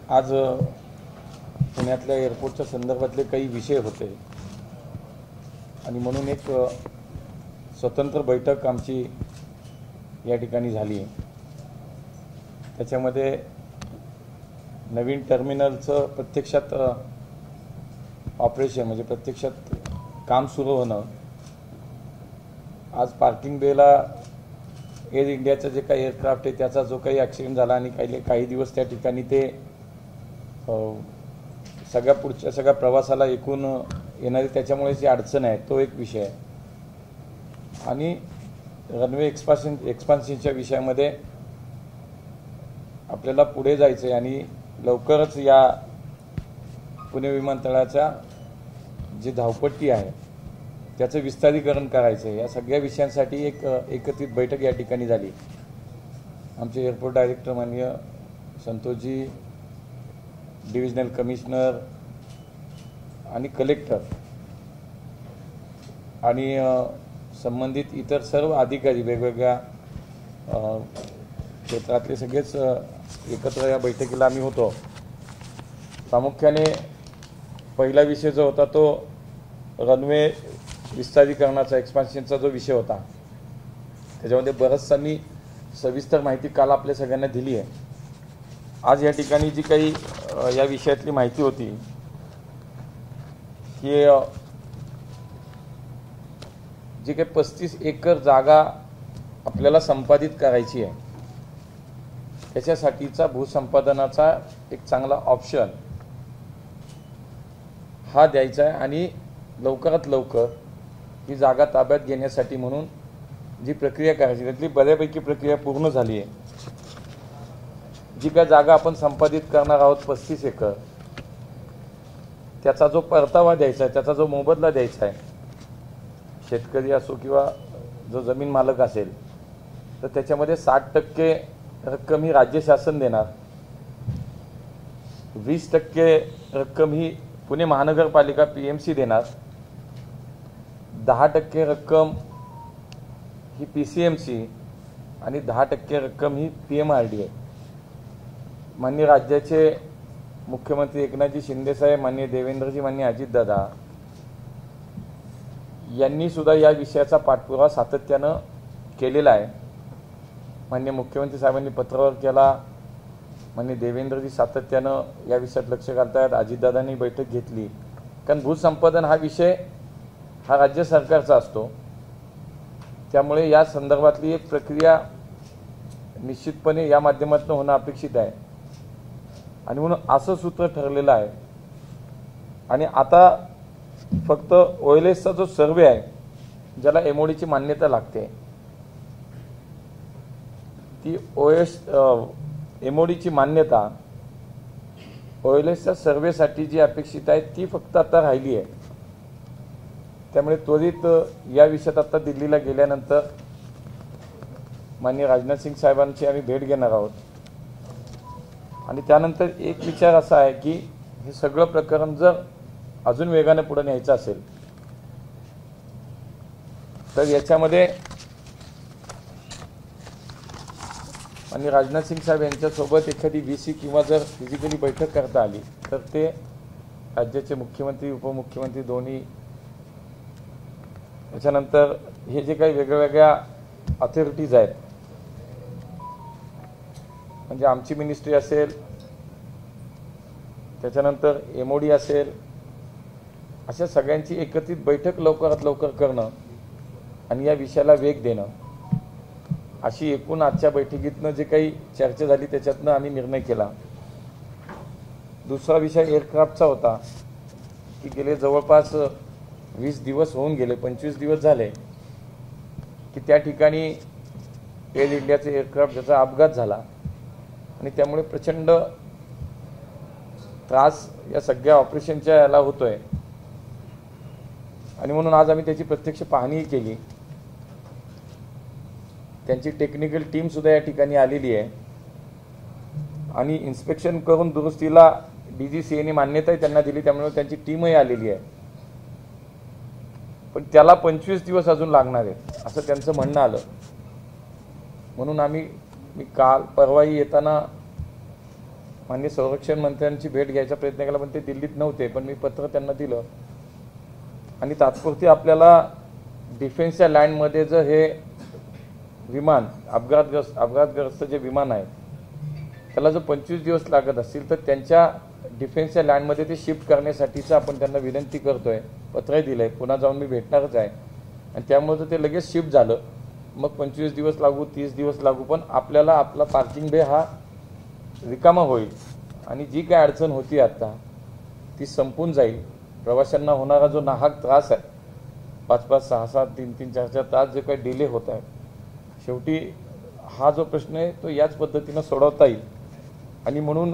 आज पुण्यातल्या एअरपोर्टच्या संदर्भातले काही विषय होते आणि म्हणून एक स्वतंत्र बैठक आमची या ठिकाणी झाली आहे। त्याच्यामध्ये नवीन टर्मिनलचं प्रत्यक्षात ऑपरेशन म्हणजे प्रत्यक्षात काम सुरू होणं, आज पार्किंग बेला एअर इंडियाचं जे काही एअरक्राफ्ट आहे त्याचा जो काही ॲक्सिडेंट झाला आणि काही दिवस त्या ठिकाणी ते सगळ्या प्रवासाला एकूण येणारी त्याच्यामुळे जी अडचण आहे तो एक विषय आहे। आणि रनवे एक्सपान्शनच्या विषयामध्ये आपल्याला पुढे जायचं आहे आणि लवकरच या पुणे विमानतळाच्या जी धावपट्टी आहे त्याचं विस्तारीकरण करायचं आहे। या सगळ्या विषयांसाठी एक एकत्रित बैठक या ठिकाणी झाली। आमचे एअरपोर्ट डायरेक्टर माननीय संतोषजी, डिव्हिजनल कमिशनर आणि कलेक्टर आणि संबंधित इतर सर्व अधिकारी वेगवेगळ्या क्षेत्रातले सगळेच एकत्र या बैठकीला आम्ही होतो। प्रामुख्याने पहिला विषय जो होता तो रनवे विस्तारीकरणाचा एक्सपान्शनचा जो विषय होता त्याच्यामध्ये बरंचसांनी सविस्तर माहिती काल आपल्या सगळ्यांना दिली आहे। आज या ठिकाणी जी काही या विषयातली माहिती होती की जी काही 35 एकर जागा आपल्याला संपादित करायची आहे त्याच्यासाठीचा भूसंपादनाचा एक चांगला ऑप्शन हा द्यायचा आहे आणि लवकरात लवकर ही जागा ताब्यात घेण्यासाठी म्हणून जी प्रक्रिया करायची त्यातली बऱ्यापैकी प्रक्रिया पूर्ण झाली आहे। जी काय जागा आपण संपादित करणार आहोत 35 एकर त्याचा जो परतावा द्यायचा आहे, त्याचा जो मोबदला द्यायचा आहे, शेतकरी असो किंवा जो जमीन मालक असेल तर त्याच्यामध्ये 60% रक्कम ही राज्य शासन देणार, 20% रक्कम ही पुणे महानगरपालिका PMC देणार, 10% रक्कम ही PCMC आणि 10% रक्कम ही PMRDA। माननीय राज्याचे मुख्यमंत्री एकनाथजी शिंदे साहेब, माननीय देवेंद्रजी, माननीय अजितदादा यांनी सुद्धा या विषयाचा पाठपुरावा सातत्यानं केलेला आहे। माननीय मुख्यमंत्री साहेबांनी पत्रावर केला, माननीय देवेंद्रजी सातत्यानं या विषयात लक्ष घालतायत, अजितदादांनी बैठक घेतली। कारण भूसंपादन हा विषय हा राज्य सरकारचा असतो त्यामुळे या संदर्भातली एक प्रक्रिया निश्चितपणे या माध्यमातून होणं अपेक्षित आहे आणि म्हणून असं सूत्र ठरलेलं आहे। आणि आता फक्त OLSचा जो सर्वे आहे ज्याला MODची मान्यता लागते ती MODची मान्यता OLSच्या सर्वेसाठी जी अपेक्षित आहे ती फक्त आता राहिली आहे। त्यामुळे त्वरित या विषयात आता दिल्लीला गेल्यानंतर माननीय राजनाथ सिंग साहेबांची आम्ही भेट घेणार आहोत आणि त्यानंतर एक विचार असा आहे की हे सगळं प्रकरण जर अजून वेगाने पुढे न्यायचं असेल तर याच्यामध्ये माननीय राजनाथ सिंग साहेब यांच्यासोबत एखादी VC किंवा जर फिजिकली बैठक करता आली तर ते राज्याचे मुख्यमंत्री, उपमुख्यमंत्री दोन्ही, त्याच्यानंतर हे जे काही वेगवेगळ्या अथॉरिटीज आहेत म्हणजे आमची मिनिस्ट्री असेल, त्याच्यानंतर MOD असेल, अशा सगळ्यांची एकत्रित बैठक लवकरात लवकर करणं आणि या विषयाला वेग देणं अशी एकूण आजच्या बैठकीतनं जे काही चर्चा झाली त्याच्यातनं आम्ही निर्णय केला। दुसरा विषय एअरक्राफ्टचा होता की गेले जवळपास 20 दिवस होऊन गेले, 25 दिवस झाले की त्या ठिकाणी एअर इंडियाचे एअरक्राफ्ट ज्याचा अपघात झाला आणि त्यामुळे प्रचंड त्रास या सगळ्या ऑपरेशनच्या याला होतोय आणि म्हणून आज आम्ही त्याची प्रत्यक्ष पाहणी केली। त्यांची टेक्निकल टीम सुद्धा या ठिकाणी आलेली आहे आणि इन्स्पेक्शन करून दुरुस्तीला DGCAने मान्यताही त्यांना दिली, त्यामुळे त्यांची टीमही आलेली आहे। पण त्याला 25 दिवस अजून लागणार आहेत असं त्यांचं म्हणणं आलं। म्हणून मी काल परवाही येताना माननीय संरक्षण मंत्र्यांची भेट घ्यायचा प्रयत्न केला, पण ते दिल्लीत नव्हते. पण मी पत्र त्यांना दिलं आणि तात्पुरती आपल्याला डिफेन्सच्या लँडमध्ये जर हे विमान अपघातग्रस्त जे विमान आहे त्याला जर 25 दिवस लागत असतील तर त्यांच्या डिफेन्सच्या लँडमध्ये ते शिफ्ट करण्यासाठीचं आपण त्यांना विनंती करतोय, पत्रही दिलं आहे, पुन्हा जाऊन मी भेटणारच आहे. आणि त्यामुळे जर ते लगेच शिफ्ट झालं मग 25 दिवस लागू, 30 दिवस लागू, पण आपल्याला आपला पार्किंग बे हा रिकामा होईल आणि जी काय अडचण होती आता ती संपून जाईल. प्रवाशांना होणारा जो नाहक त्रास आहे, 5-5, 6-6, 3-3, 4-4 तास जे काही डिले होत आहे, शेवटी हा जो प्रश्न आहे तो याच पद्धतीनं सोडवता येईल. आणि म्हणून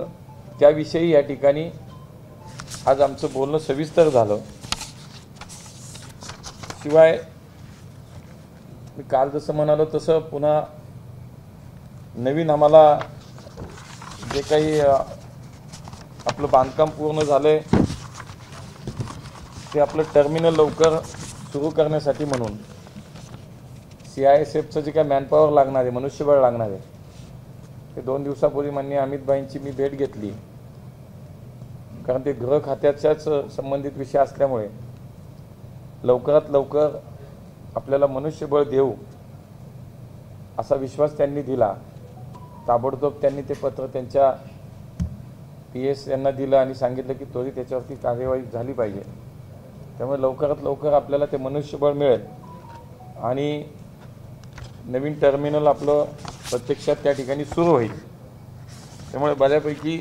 त्याविषयी या ठिकाणी आज आमचं बोलणं सविस्तर झालं. शिवाय मी काल जसं म्हणालो तसं पुन्हा नवीन आम्हाला जे काही आपलं बांधकाम पूर्ण झालंय ते आपलं टर्मिनल लवकर सुरू करण्यासाठी म्हणून CISFचं जे काय मॅनपॉवर लागणार आहे, मनुष्यबळ लागणार आहे, ते 2 दिवसापूर्वी माननीय अमितभाईंची मी भेट घेतली. कारण ते गृह खात्याच्याच संबंधित विषय असल्यामुळे लवकरात लवकर आपल्याला मनुष्यबळ देऊ असा विश्वास त्यांनी दिला. ताबडतोब त्यांनी ते पत्र त्यांच्या PS यांना दिलं आणि सांगितलं की त्वरित त्याच्यावरती कार्यवाही झाली पाहिजे. त्यामुळे लवकरात लवकर आपल्याला ते मनुष्यबळ मिळेल आणि नवीन टर्मिनल आपलं प्रत्यक्षात त्या ठिकाणी सुरू होईल. त्यामुळे बऱ्यापैकी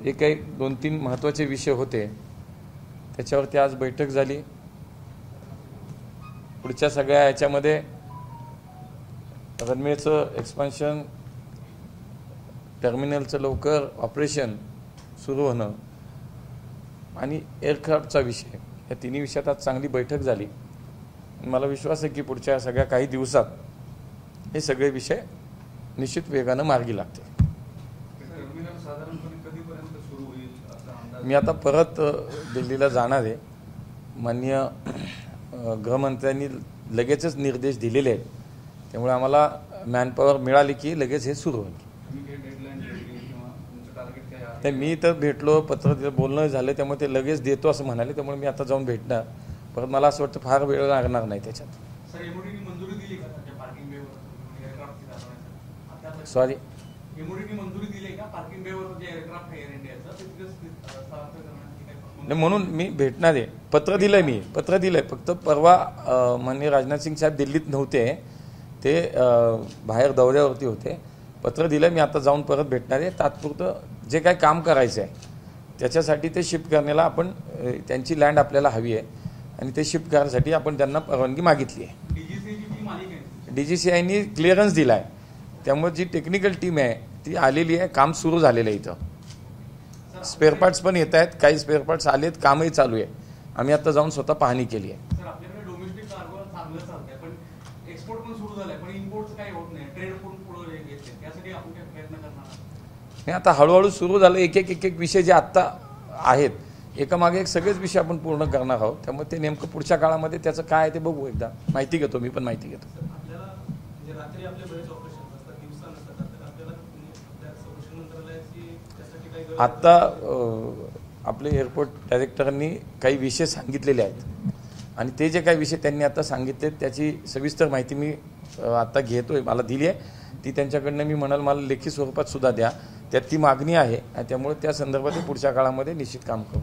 जे काही 2-3 महत्त्वाचे विषय होते त्याच्यावरती आज बैठक झाली. पुढच्या सगळ्या याच्यामध्ये रनवेचं एक्सपान्शन, टर्मिनलचं लवकर ऑपरेशन सुरू होणं आणि एअरक्राफ्टचा विषय, या तिन्ही विषयात आज चांगली बैठक झाली. मला विश्वास आहे की पुढच्या सगळ्या काही दिवसात हे सगळे विषय निश्चित वेगानं मार्गी लागतील. मी आता परत दिल्लीला जाणार आहे. माननीय गृहमंत्र्यांनी लगेचच निर्देश दिलेले आहेत. त्यामुळे आम्हाला मॅनपॉवर मिळाली की लगेच हे सुरू होईल. तर मी तर भेटलो, पत्र बोलणं झालं, त्यामुळे ते लगेच देतो असं म्हणाले. त्यामुळे मी आता जाऊन भेटणार. परत मला असं वाटतं फार वेळ लागणार नाही त्याच्यात. सॉरी, म्हणून मी भेटणार आहे. पत्र दिलंय. फक्त परवा माननीय राजनाथ सिंग साहेब दिल्लीत नव्हते, ते बाहेर दौऱ्यावरती होते. पत्र दिलं, मी आता जाऊन परत भेटणार आहे. तात्पुरतं जे काय काम करायचं आहे त्याच्यासाठी ते शिफ्ट करण्याला आपण त्यांची लँड आपल्याला हवी आहे आणि ते शिफ्ट करण्यासाठी आपण त्यांना परवानगी मागितली आहे. DGCIनी क्लिअरन्स दिला आहे. त्यामुळे जी टेक्निकल टीम आहे ती आलेली आहे, काम सुरू झालेलं आहे. इथं स्पेअर पार्ट्स पण येत आहेत, काही स्पेअर पार्ट्स आलेत, कामही चालू आहे. आम्ही आता जाऊन स्वतः पाहणी केली आहे. नाही, आता हळूहळू सुरू झालं. एक एक विषय जे आत्ता आहेत एकामागे एक सगळेच विषय आपण पूर्ण करणार आहोत. त्यामुळे ते नेमकं पुढच्या काळामध्ये त्याचं काय आहे ते बघू. एकदा माहिती घेतो, मी पण माहिती घेतो. आत्ता आपले एअरपोर्ट डायरेक्टरांनी काही विषय सांगितलेले आहेत आणि ते जे काही विषय त्यांनी आता सांगितले त्याची सविस्तर माहिती मी आता घेतोय. मला दिली आहे ती त्यांच्याकडनं. मी म्हणाल मला लेखी स्वरूपात सुद्धा द्या, त्यात ती मागणी आहे आणि त्यामुळे त्या संदर्भात पुढच्या काळामध्ये निश्चित काम करू.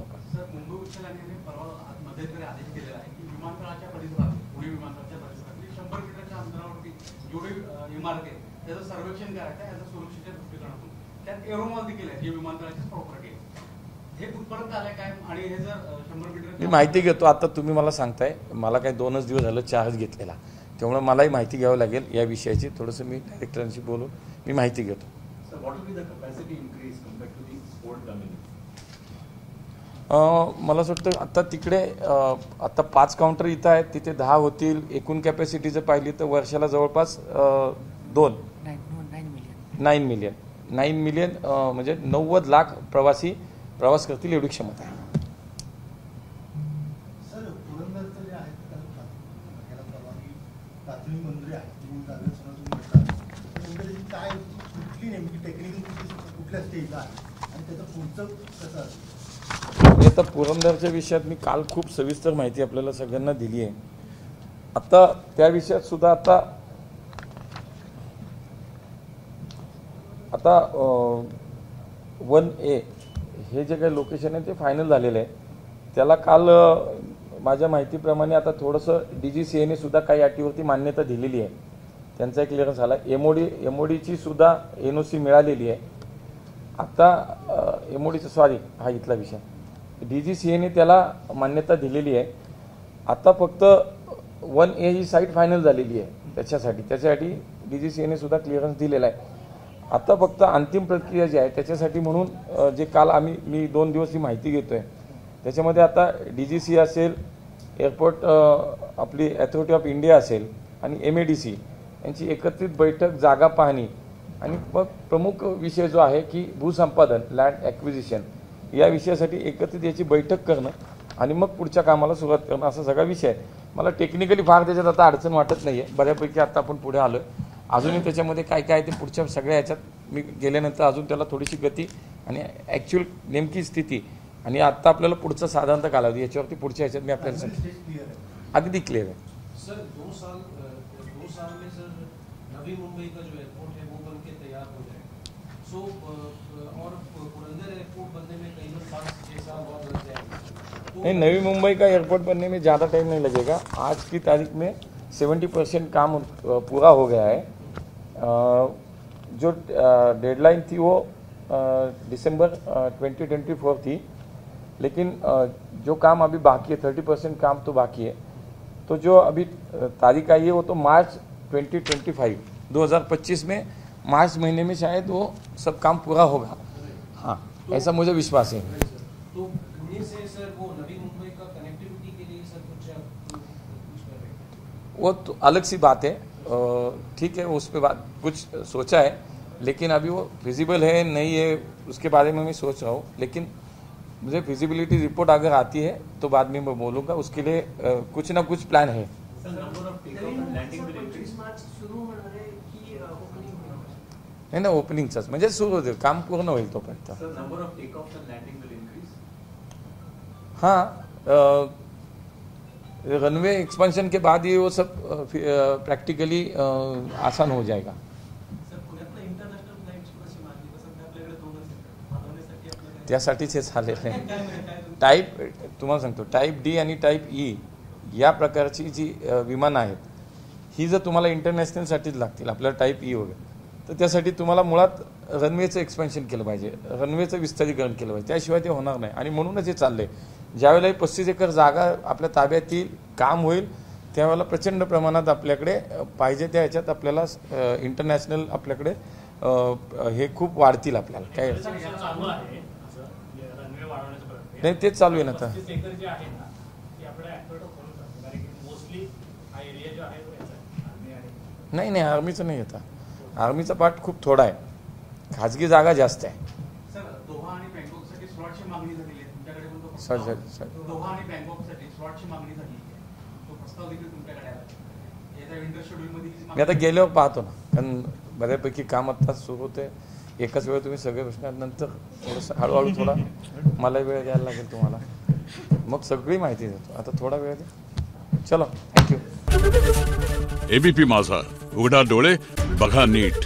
सर्वेक्षण करायचं सुरक्षेच्या दृष्टिकोनातून त्यात एरोमॉल देखील आहे, जे विमानतळाची प्रॉपर्टी आहे. हे कुठपर्यंत आलंय काय आणि हे जर 100 मीटर मी माहिती घेतो. आता तुम्ही मला सांगताय, मला काही 2च दिवस झालं चार्ज घेतलेला, त्यामुळे मलाही माहिती घ्यावी लागेल या विषयाची. थोडंसं मी डायरेक्टरांशी बोलून मी माहिती घेतो. मला असं वाटतं आता तिकडे आता 5 काउंटर इथं आहेत, तिथे 10 होतील. एकूण कॅपॅसिटी जर पाहिली तर वर्षाला जवळपास 9 मिलियन म्हणजे 90 लाख प्रवासी प्रवास करतील एवढी क्षमता आहे. कुठल्या स्टेजला आणि त्याचं आता पुरंदरच्या विषयात मी काल खूप सविस्तर माहिती आपल्याला सगळ्यांना दिली आहे. आता त्या विषयात सुद्धा आता 1A हे जे काही लोकेशन आहे ते फायनल झालेलं आहे. त्याला काल माझ्या माहितीप्रमाणे आता थोडंसं DGCA सुद्धा काही अटीवरती मान्यता दिलेली आहे. त्यांचा क्लिअरन्स झाला. MODची सुद्धा NOC मिळालेली आहे. आता MODचं सॉरी हा इथला विषय DGCA त्याला मान्यता दिलेली आहे. आता फक्त 1A ही साईट फायनल झालेली आहे. त्याच्यासाठी DGCA सुद्धा क्लिअरन्स दिलेला आहे. आता फक्त अंतिम प्रक्रिया जी आहे त्याच्यासाठी म्हणून जे काल मी 2 दिवस ही माहिती घेतोय त्याच्यामध्ये आता DGCA असेल, एअरपोर्ट आपली अथॉरिटी ऑफ इंडिया असेल आणि MADC यांची एकत्रित बैठक, जागा पाहणी आणि मग प्रमुख विषय जो आहे की भूसंपादन, लँड ॲक्विजिशन या विषयासाठी एकत्रित याची बैठक करणं आणि मग पुढच्या कामाला सुरुवात करणं असा सगळा विषय आहे. मला टेक्निकली फार त्याच्यात आता अडचण वाटत नाही आहे. बऱ्यापैकी आता आपण पुढे आलो. अजूनही त्याच्यामध्ये काय काय ते पुढच्या सगळ्या ह्याच्यात मी गेल्यानंतर अजून त्याला थोडीशी गती आणि ॲक्च्युअल नेमकी स्थिती आणि आता आपल्याला पुढचा साधारणतः कालावधी याच्यावरती पुढच्या ह्याच्यात मी आपल्याला अगदी क्लिअर आहे. सर 2 साल में सर नवी मुंबई का जो एयरपोर्ट है वो बन के तैयार हो जाए सो और पुरंदर एयरपोर्ट बनने में करीबन 5-6 साल और लग जाएंगे. नहीं, नवी मुंबई का एयरपोर्ट बनने में ज़्यादा टाइम नहीं लगेगा. आज की तारीख में 70% काम पूरा हो गया है. जो डेडलाइन थी वो दिसंबर 2024 थी, लेकिन जो काम अभी बाकी है 30% काम तो बाकी है. तो जो अभी तारीख आई है वो तो मार्च 2025 में मार्च महीने में शायद वो सब काम पूरा होगा. हाँ, ऐसा मुझे विश्वास है. तो पुणे से सर वो नवी मुंबई का कनेक्टिविटी के लिए सर कुछ कर रहे हैं? वो तो अलग सी बात है. ठीक है, उस पर बात कुछ सोचा है, लेकिन अभी वो फिजिबल है नहीं है उसके बारे में मैं सोच रहा हूँ. लेकिन मुझे फिजिबिलिटी रिपोर्ट अगर आती है तो बाद में मैं बोलूँगा. उसके लिए कुछ ना कुछ प्लान है. नाही ना, ओपनिंगचाच म्हणजे सुरू होईल, काम पूर्ण होईल तोपर्यंत. हाँ, रनवे एक्सपेंशन के बाद ये वो सब प्रैक्टिकली आसान हो जाएगा. त्यासाठीच हे झालेलं आहे. टाईप तुम्हाला सांगतो, टाईप D आणि टाईप E या प्रकारची जी विमानं आहेत ही जर तुम्हाला इंटरनॅशनलसाठीच लागतील, आपल्याला टाईप E वगैरे, तर त्यासाठी तुम्हाला मुळात रनवेचं एक्सपेन्शन केलं पाहिजे, रनवेचं विस्तारीकरण केलं पाहिजे. त्याशिवाय ते होणार नाही. आणि म्हणूनच हे चाललंय. ज्यावेळेला 35 एकर जागा आपल्या ताब्यात येईल, काम होईल, त्यावेळेला प्रचंड प्रमाणात आपल्याकडे पाहिजे त्या ह्याच्यात आपल्याला इंटरनॅशनल आपल्याकडे हे खूप वाढतील. आपल्याला काय नाही, तेच चालू आहे ना आता. नाही, आर्मीचं नाही येतं. आर्मीचा पार्ट खूप थोडा आहे, खाजगी जागा जास्त आहे. सर, दोहा आणि बँकॉकसाठी स्लॉटची मागणी झालेली आहे तुमच्याकडे पण. दोहा आणि बँकॉकसाठी स्लॉटची मागणी झाली आहे, तो प्रस्ताव देखील तुमच्याकडे आला. याचा विंटर शेड्यूलमध्ये मी आता गेल्यावर पाहतो ना, कारण बऱ्यापैकी काम आता सुरू होते. एकाच वेळ तुम्ही सगळे बसण्यानंतर थोडंसं हळूहळू थोडा मला वेळ द्यायला लागेल तुम्हाला, मग सगळी माहिती देतो. आता थोडा वेळ द्या. चलो, थँक्यू. ABP माझा, उघडा डोळे बघा नीट.